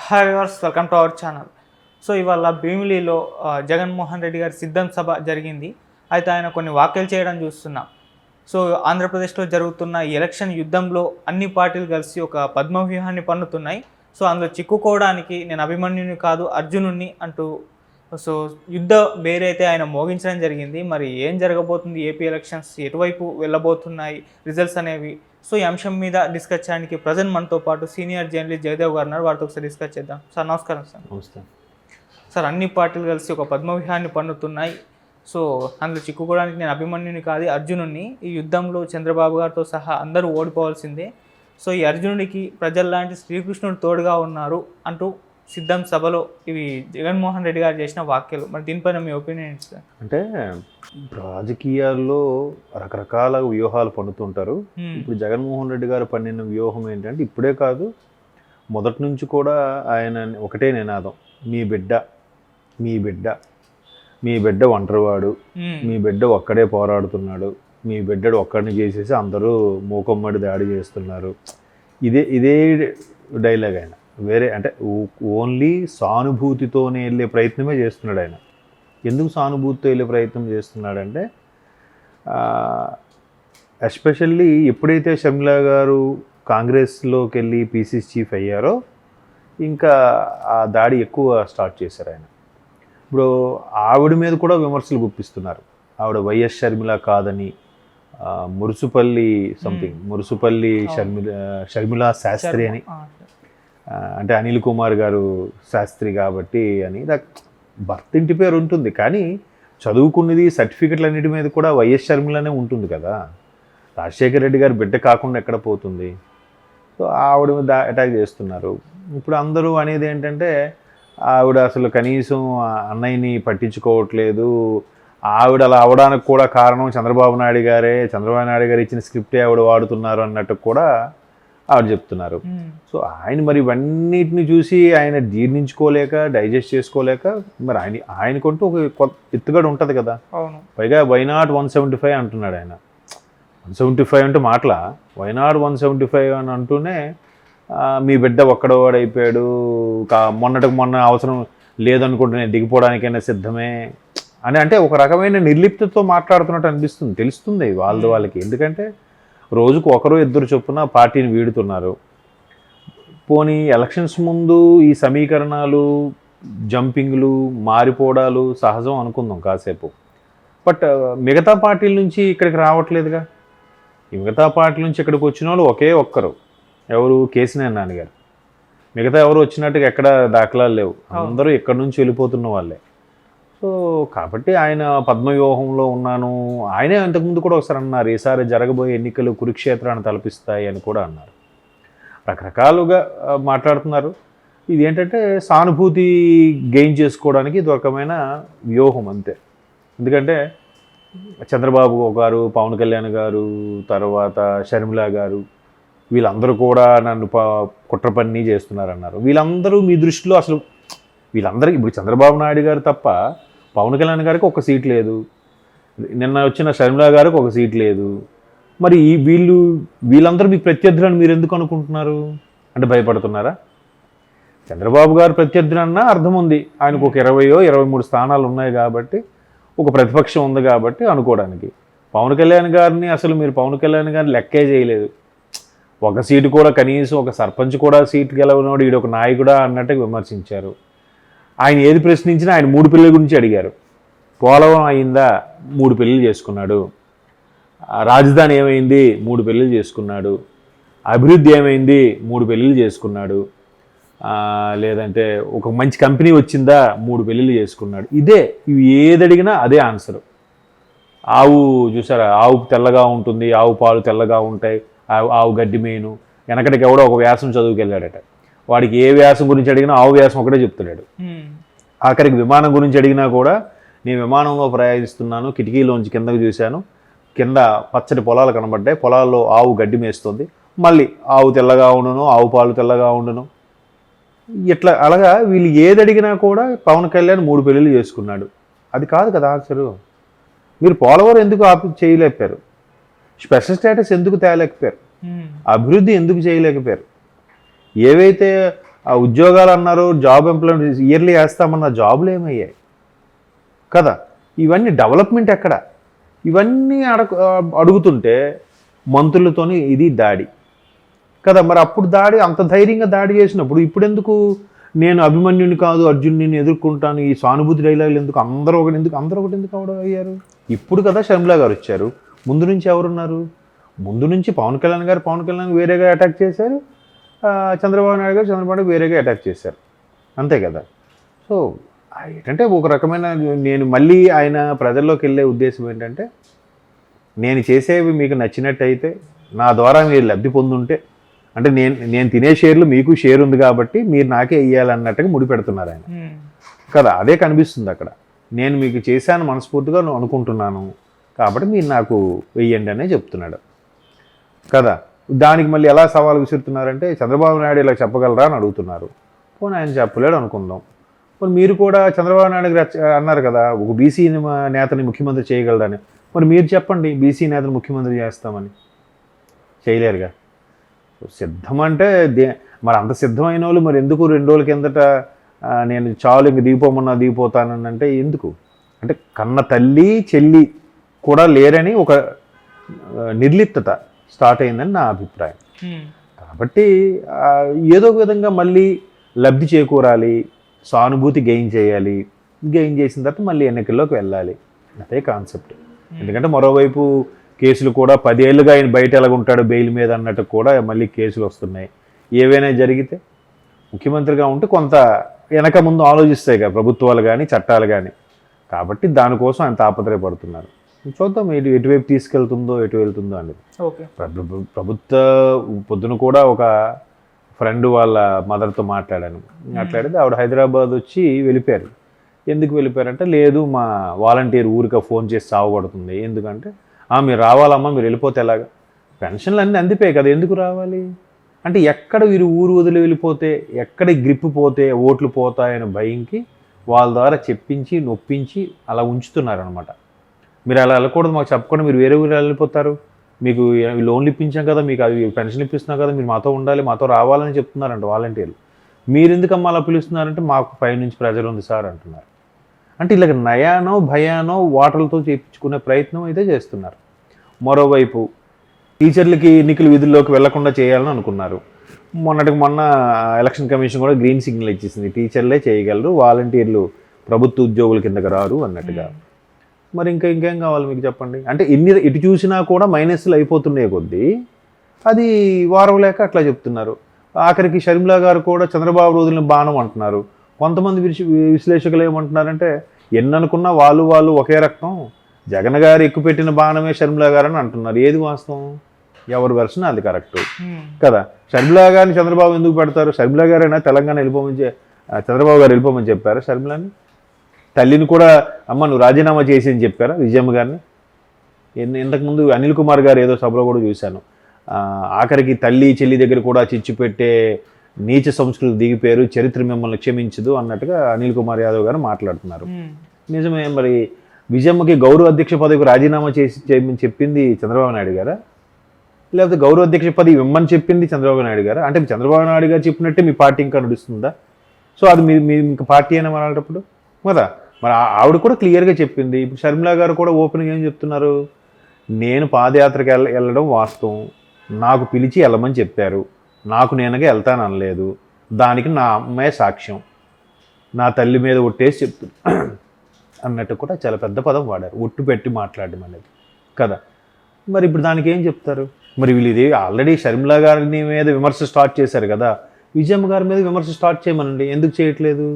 Hi viewers, welcome to our channel. So ఇవాళ భీమిలిలో జగన్మోహన్ రెడ్డి గారి సిద్ధం సభ జరిగింది. అయితే ఆయన కొన్ని వ్యాఖ్యలు చేయడం చూస్తున్నాం. సో ఆంధ్రప్రదేశ్లో జరుగుతున్న ఎలక్షన్ యుద్ధంలో అన్ని పార్టీలు కలిసి ఒక పద్మవ్యూహాన్ని పన్నుతున్నాయి. సో అందులో చిక్కుకోవడానికి నేను అభిమన్యుని కాదు అర్జునుడిని అంటూ సో యుద్ధ బేరైతే ఆయన మోగించడం జరిగింది. మరి ఏం జరగబోతుంది, ఏపీ ఎలక్షన్స్ ఎటువైపు వెళ్ళబోతున్నాయి, రిజల్ట్స్ అనేవి, సో ఈ అంశం మీద డిస్కస్ చేయడానికి ప్రజెంట్ మనతో పాటు సీనియర్ జర్నలిస్ట్ జయదేవ్ గారు ఉన్నారు. వారితో ఒకసారి డిస్కస్ చేద్దాం. సార్ నమస్కారం. సార్ నమస్తే సార్. అన్ని పార్టీలు కలిసి ఒక పద్మవ్యూహాన్ని పన్నుతున్నాయి. సో అందులో చిక్కుకోవడానికి నేను అభిమన్యుని కాదు అర్జునుడిని, ఈ యుద్ధంలో చంద్రబాబు గారితో సహా అందరూ ఓడిపోవాల్సిందే. సో ఈ అర్జునుడికి ప్రజల్లాంటి శ్రీకృష్ణుడు తోడుగా ఉన్నారు అంటూ సిద్ధం సభలో ఇవి జగన్మోహన్ రెడ్డి గారు చేసిన వ్యాఖ్యలు. మరి దీనిపైన మీ ఒపీనియన్ ఏంటి సార్? అంటే రాజకీయాల్లో రకరకాల వ్యూహాలు పన్నుతుంటారు. ఇప్పుడు జగన్మోహన్ రెడ్డి గారు పన్నిన వ్యూహం ఏంటంటే ఇప్పుడే కాదు, మొదటి నుంచి కూడా ఆయన ఒకటే నినాదం, మీ బిడ్డ మీ బిడ్డ మీ బిడ్డ ఒంటరివాడు, మీ బిడ్డ ఒక్కడే పోరాడుతున్నాడు, మీ బిడ్డడు ఒక్కడిని చేసేసి అందరూ మూకమ్మడి దాడి చేస్తున్నారు. ఇదే డైలాగ్. ఆయన వేరే అంటే ఓన్లీ సానుభూతితోనే వెళ్ళే ప్రయత్నమే చేస్తున్నాడు ఆయన. ఎందుకు సానుభూతితో వెళ్ళే ప్రయత్నం చేస్తున్నాడంటే ఎస్పెషల్లీ ఎప్పుడైతే షర్మిలా గారు కాంగ్రెస్లోకి వెళ్ళి పీసీసీ చీఫ్ అయ్యారో ఇంకా ఆ దాడి ఎక్కువ స్టార్ట్ చేశారు ఆయన. ఇప్పుడు ఆవిడ మీద కూడా విమర్శలు గుప్పిస్తున్నారు. ఆవిడ వైఎస్ షర్మిల కాదని, మురుసుపల్లి మురుసుపల్లి షర్మిలా శాస్త్రి అని, అంటే అనిల్ కుమార్ గారు శాస్త్రి కాబట్టి అని భర్త ఇంటి పేరు ఉంటుంది, కానీ చదువుకున్నది సర్టిఫికెట్లు అన్నిటి మీద కూడా వైఎస్ షర్మిలనే ఉంటుంది కదా. రాజశేఖర రెడ్డి గారి బిడ్డ కాకుండా ఎక్కడ పోతుంది? సో ఆవిడ మీద అటాక్ చేస్తున్నారు. ఇప్పుడు అందరూ అనేది ఏంటంటే ఆవిడ అసలు కనీసం అన్నయ్యని పట్టించుకోవట్లేదు, ఆవిడ అలా అవడానికి కూడా కారణం చంద్రబాబు నాయుడు గారు ఇచ్చిన స్క్రిప్టే ఆవిడ వాడుతున్నారు అన్నట్టు కూడా ఆవిడ చెప్తున్నారు. సో ఆయన మరి ఇవన్నిటిని చూసి ఆయన జీర్ణించుకోలేక, డైజెస్ట్ చేసుకోలేక, మరి ఆయనకంటూ ఒక ఎత్తుగడ ఉంటుంది కదా. పైగా వైనాట్ 175 అంటున్నాడు ఆయన. 175 అంటే మాటల, వైనాట్ 175 అని అంటూనే మీ బిడ్డ ఒక్కడవాడైపోయాడు, మొన్న అవసరం లేదనుకుంటే నేను దిగిపోవడానికైనా సిద్ధమే అని, అంటే ఒక రకమైన నిర్లిప్తతో మాట్లాడుతున్నట్టు అనిపిస్తుంది. తెలుస్తుంది వాళ్ళకి. ఎందుకంటే రోజుకు ఒకరు ఇద్దరు చొప్పున పార్టీని వీడుతున్నారు. పోనీ ఎలక్షన్స్ ముందు ఈ సమీకరణాలు, జంపింగ్లు, మారిపోవడాలు సహజం అనుకుందాం కాసేపు. బట్ మిగతా పార్టీల నుంచి ఇక్కడికి రావట్లేదుగా. ఈ మిగతా పార్టీల నుంచి ఇక్కడికి వచ్చిన వాళ్ళు ఒకే ఒక్కరు, ఎవరు? కేసీఆర్ నాన్నగారు. మిగతా ఎవరు వచ్చినట్టుగా ఎక్కడ దాఖలాలు లేవు. అందరూ ఇక్కడి నుంచి వెళ్ళిపోతున్న వాళ్ళే. సో కాబట్టి ఆయన పద్మవ్యూహంలో ఉన్నాను. ఆయనే అంతకుముందు కూడా ఒకసారి అన్నారు, ఈసారి జరగబోయే ఎన్నికలు కురుక్షేత్రాన్ని తలపిస్తాయి అని కూడా అన్నారు. రకరకాలుగా మాట్లాడుతున్నారు. ఇది ఏంటంటే సానుభూతి గెయిన్ చేసుకోవడానికి ఇది ఒక రకమైన వ్యూహం అంతే. ఎందుకంటే చంద్రబాబు గారు, పవన్ కళ్యాణ్ గారు, తర్వాత షర్మిలా గారు, వీళ్ళందరూ కూడా నన్ను కుట్ర పని చేస్తున్నారన్నారు. వీళ్ళందరూ మీ దృష్టిలో అసలు వీళ్ళందరికీ ఇప్పుడు చంద్రబాబు నాయుడు గారు తప్ప పవన్ కళ్యాణ్ గారికి ఒక సీట్ లేదు, నిన్న వచ్చిన షర్మిలా గారికి ఒక సీట్ లేదు. మరి వీళ్ళందరూ మీకు ప్రత్యర్థులని మీరు ఎందుకు అనుకుంటున్నారు? అంటే భయపడుతున్నారా? చంద్రబాబు గారు ప్రత్యర్థులన్నా అర్థం ఉంది, ఆయనకు ఒక 23 స్థానాలు ఉన్నాయి కాబట్టి, ఒక ప్రతిపక్షం ఉంది కాబట్టి అనుకోవడానికి. పవన్ కళ్యాణ్ గారిని అసలు మీరు పవన్ కళ్యాణ్ గారిని లెక్కే చేయలేదు. ఒక సీటు కూడా, కనీసం ఒక సర్పంచ్ కూడా సీటు గెలవనోడు ఈడు ఒక నాయకుడా అన్నట్టుగా విమర్శించారు. ఆయన ఏది ప్రశ్నించినా ఆయన 3 పెళ్ళిళ్ళ గురించి అడిగారు. పోలవరం అయిందా? 3 పెళ్ళిళ్ళు చేసుకున్నాడు. రాజధాని ఏమైంది? 3 పెళ్ళిళ్ళు చేసుకున్నాడు. అభివృద్ధి ఏమైంది? 3 పెళ్ళిళ్ళు చేసుకున్నాడు. లేదంటే ఒక మంచి కంపెనీ వచ్చిందా? 3 పెళ్ళిళ్ళు చేసుకున్నాడు. ఇవి ఏది అడిగినా అదే ఆన్సరు. ఆవు చూసారా, ఆవు తెల్లగా ఉంటుంది, ఆవు పాలు తెల్లగా ఉంటాయి, ఆవు గడ్డి మేను. వెనకటికి ఎవడో ఒక వ్యాసం చదువుకెళ్ళాడట, వాడికి ఏ వ్యాసం గురించి అడిగినా ఆవు వ్యాసం ఒకటే చెప్తున్నాడు. ఆఖరికి విమానం గురించి అడిగినా కూడా, నేను విమానంలో ప్రయాణిస్తున్నాను, కిటికీలోంచి కిందకు చూశాను, కింద పచ్చటి పొలాలు కనబడ్డాయి, పొలాల్లో ఆవు గడ్డి మేస్తుంది, మళ్ళీ ఆవు తెల్లగా ఉండును, ఆవు పాలు తెల్లగా ఉండును. ఇట్లా అలాగా వీళ్ళు ఏది అడిగినా కూడా పవన్ కళ్యాణ్ 3 పెళ్ళిళ్ళు చేసుకున్నాడు. అది కాదు కదా ఆన్సరు. మీరు పోలవరం ఎందుకు చేయలేకపోయారు? స్పెషల్ స్టేటస్ ఎందుకు తేలేకపోయారు? అభివృద్ధి ఎందుకు చేయలేకపోయారు? ఏవైతే ఆ ఉద్యోగాలు అన్నారు, జాబ్ ఎంప్లాయ్మెంట్ ఇయర్లీ వేస్తామన్న జాబులు ఏమయ్యాయి కదా. ఇవన్నీ డెవలప్మెంట్ ఎక్కడ, ఇవన్నీ అడుగుతుంటే మంత్రులతోని ఇది దాడి కదా. మరి అప్పుడు దాడి అంత ధైర్యంగా దాడి చేసినప్పుడు ఇప్పుడు ఎందుకు నేను అభిమన్యుని కాదు అర్జున్ని ఎదుర్కొంటాను, ఈ సానుభూతి డైలాగులు ఎందుకు, అందరూ ఒకటి ఎందుకు అవడం అయ్యారు? ఇప్పుడు కదా షర్మిల గారు వచ్చారు. ముందు నుంచి ఎవరున్నారు? ముందు నుంచి పవన్ కళ్యాణ్ వేరేగా అటాక్ చేశారు, చంద్రబాబు నాయుడు గారు వేరేగా అటాక్ చేశారు, అంతే కదా. సో ఏంటంటే ఒక రకమైన నేను మళ్ళీ ఆయన ప్రజల్లోకి వెళ్ళే ఉద్దేశం ఏంటంటే, నేను చేసేవి మీకు నచ్చినట్టయితే నా ద్వారా మీరు లబ్ధి పొందుంటే, అంటే నేను తినే షేర్లు మీకు షేర్ ఉంది కాబట్టి మీరు నాకే ఇవ్వాలన్నట్టుగా ముడిపెడుతున్నారు ఆయన కదా. అదే కనిపిస్తుంది అక్కడ. నేను మీకు చేశాను మనస్ఫూర్తిగా అనుకుంటున్నాను కాబట్టి మీరు నాకు వెయ్యండి అనే చెప్తున్నాడు కదా. దానికి మళ్ళీ ఎలా సవాలు విసురుతున్నారంటే, చంద్రబాబు నాయుడు ఇలా చెప్పగలరా అని అడుగుతున్నారు. పోనీ ఆయన చెప్పలేడు అనుకుందాం. మరి మీరు కూడా చంద్రబాబు నాయుడు గారు అన్నారు కదా, ఒక బీసీ నేతని ముఖ్యమంత్రి చేయగలరని. మరి మీరు చెప్పండి, బీసీ నేతను ముఖ్యమంత్రి చేస్తామని. చేయలేరుగా. సిద్ధం అంటే మరి అంత సిద్ధమైన వాళ్ళు మరి ఎందుకు 2 రోజుల కిందట నేను చాలు ఇంక దిగిపోమన్నా దిగిపోతానని అంటే ఎందుకు? అంటే కన్న తల్లి చెల్లి కూడా లేరని ఒక నిర్లిప్తత స్టార్ట్ అయిందని నా అభిప్రాయం. కాబట్టి ఏదో ఒక విధంగా మళ్ళీ లబ్ధి చేకూరాలి, సానుభూతి గెయిన్ చేయాలి, గెయిన్ చేసిన తర్వాత మళ్ళీ ఎన్నికల్లోకి వెళ్ళాలి, అదే కాన్సెప్ట్. ఎందుకంటే మరోవైపు కేసులు కూడా 10 ఏళ్ళుగా ఆయన బయట ఎలాగుంటాడు బెయిల్ మీద అన్నట్టు కూడా మళ్ళీ కేసులు వస్తున్నాయి. ఏవైనా జరిగితే ముఖ్యమంత్రిగా ఉంటే కొంత వెనక ముందు ఆలోచిస్తాయి కదా ప్రభుత్వాలు కానీ చట్టాలు కానీ. కాబట్టి దానికోసం ఆయన తాపత్రయపడుతున్నారు. చూద్దాం ఎటువైపు తీసుకెళ్తుందో ఎటు వెళ్తుందో అనేది. ప్రభుత్వ పొద్దున కూడా ఒక ఫ్రెండ్ వాళ్ళ మదర్తో మాట్లాడితే ఆవిడ హైదరాబాద్ వచ్చి వెళ్ళిపోయారు. ఎందుకు వెళ్ళిపోయారంటే, లేదు మా వాలంటీర్ ఊరిక ఫోన్ చేసి సావగొడుతుంది. ఎందుకంటే మీరు రావాలమ్మా, మీరు వెళ్ళిపోతే ఎలాగా, పెన్షన్లు అన్నీ అందిపోయాయి కదా, ఎందుకు రావాలి అంటే, ఎక్కడ వీరు ఊరు వదిలి వెళ్ళిపోతే ఎక్కడ గ్రిప్ పోతే ఓట్లు పోతాయని భయంకి వాళ్ళ ద్వారా చెప్పించి నొప్పించి అలా ఉంచుతున్నారనమాట. మీరు అలా వెళ్ళకూడదు, మాకు చెప్పకుండా మీరు వేరే ఊరు వెళ్ళిపోతారు, మీకు లోన్లు ఇప్పించాం కదా, మీకు అవి పెన్షన్ ఇప్పిస్తున్నాం కదా, మీరు మాతో ఉండాలి, మాతో రావాలని చెప్తున్నారంట వాలంటీర్లు. మీరు ఎందుకమ్మా అలా పిలుస్తున్నారంటే, మాకు పైనుంచి ప్రెజర్ ఉంది సార్ అంటున్నారు. అంటే ఇలాగ నయానో భయానో ఓటర్లతో చేయించుకునే ప్రయత్నం అయితే చేస్తున్నారు. మరోవైపు టీచర్లకి ఎన్నికల విధుల్లోకి వెళ్లకుండా చేయాలని అనుకున్నారు. మొన్న ఎలక్షన్ కమిషన్ కూడా గ్రీన్ సిగ్నల్ ఇచ్చేసింది, టీచర్లే చేయగలరు, వాలంటీర్లు ప్రభుత్వ ఉద్యోగుల కిందకి రారు అన్నట్టుగా. మరి ఇంకేం కావాలి మీకు చెప్పండి. అంటే ఎటు చూసినా కూడా మైనస్లు అయిపోతున్నాయి కొద్దీ అది వారం లేక అట్లా చెప్తున్నారు. ఆఖరికి షర్మిల గారు కూడా చంద్రబాబు రోజులను బాణం అంటున్నారు. కొంతమంది విశ్లేషకులు ఏమంటున్నారంటే, ఎన్ననుకున్నా వాళ్ళు ఒకే రక్తం, జగన్ గారు ఎక్కుపెట్టిన బాణమే షర్మిల గారు అని అంటున్నారు. ఏది వాస్తవం? ఎవరి వెర్షన్ అది కరెక్ట్ కదా. షర్మిల గారిని చంద్రబాబు ఎందుకు పెడతారు? షర్మిల గారైనా తెలంగాణ చంద్రబాబు గారు వెళ్ళిపోమని చెప్పారా షర్మిలని? తల్లిని కూడా అమ్మ నువ్వు రాజీనామా చేసి అని చెప్పారా విజయమ్మ గారిని? ఇంతకుముందు అనిల్ కుమార్ గారు ఏదో సభలో కూడా చూశాను, ఆఖరికి తల్లి చెల్లి దగ్గర కూడా చిచ్చు పెట్టే నీచ సంస్కృతి దిగిపోయారు, చరిత్ర మిమ్మల్ని క్షమించదు అన్నట్టుగా అనిల్ కుమార్ యాదవ్ గారు మాట్లాడుతున్నారు. నిజమే. మరి విజయమ్మకి గౌరవ అధ్యక్ష పదవికి రాజీనామా చేయమని చెప్పింది చంద్రబాబు నాయుడు గారా, లేకపోతే గౌరవ అధ్యక్ష పదవి ఇవ్వమని చెప్పింది చంద్రబాబు నాయుడు గారా? అంటే చంద్రబాబు నాయుడు గారు చెప్పినట్టే మీ పార్టీ ఇంకా నడుస్తుందా? సో అది మీ ఇంకా పార్టీ అయినా మాట్లాడేటప్పుడు కదా. మరి ఆవిడ కూడా క్లియర్గా చెప్పింది. ఇప్పుడు షర్మిల గారు కూడా ఓపెన్గా ఏం చెప్తున్నారు, నేను పాదయాత్రకి వెళ్ళడం వాస్తవం, నాకు పిలిచి వెళ్ళమని చెప్పారు, నాకు నేనుగా వెళ్తాను అనలేదు, దానికి నా అమ్మాయి సాక్ష్యం, నా తల్లి మీద ఒట్టేసి చెప్తున్నా అన్నట్టు కూడా చాలా పెద్ద పదం వాడారు, ఒట్టు పెట్టి మాట్లాడడం అనేది కదా. మరి ఇప్పుడు దానికి ఏం చెప్తారు? మరి వీళ్ళు ఇది ఆల్రెడీ షర్మిల గారిని మీద విమర్శ స్టార్ట్ చేశారు కదా, విజయమ్మ గారి మీద విమర్శ స్టార్ట్ చేయమనండి, ఎందుకు చేయట్లేదు?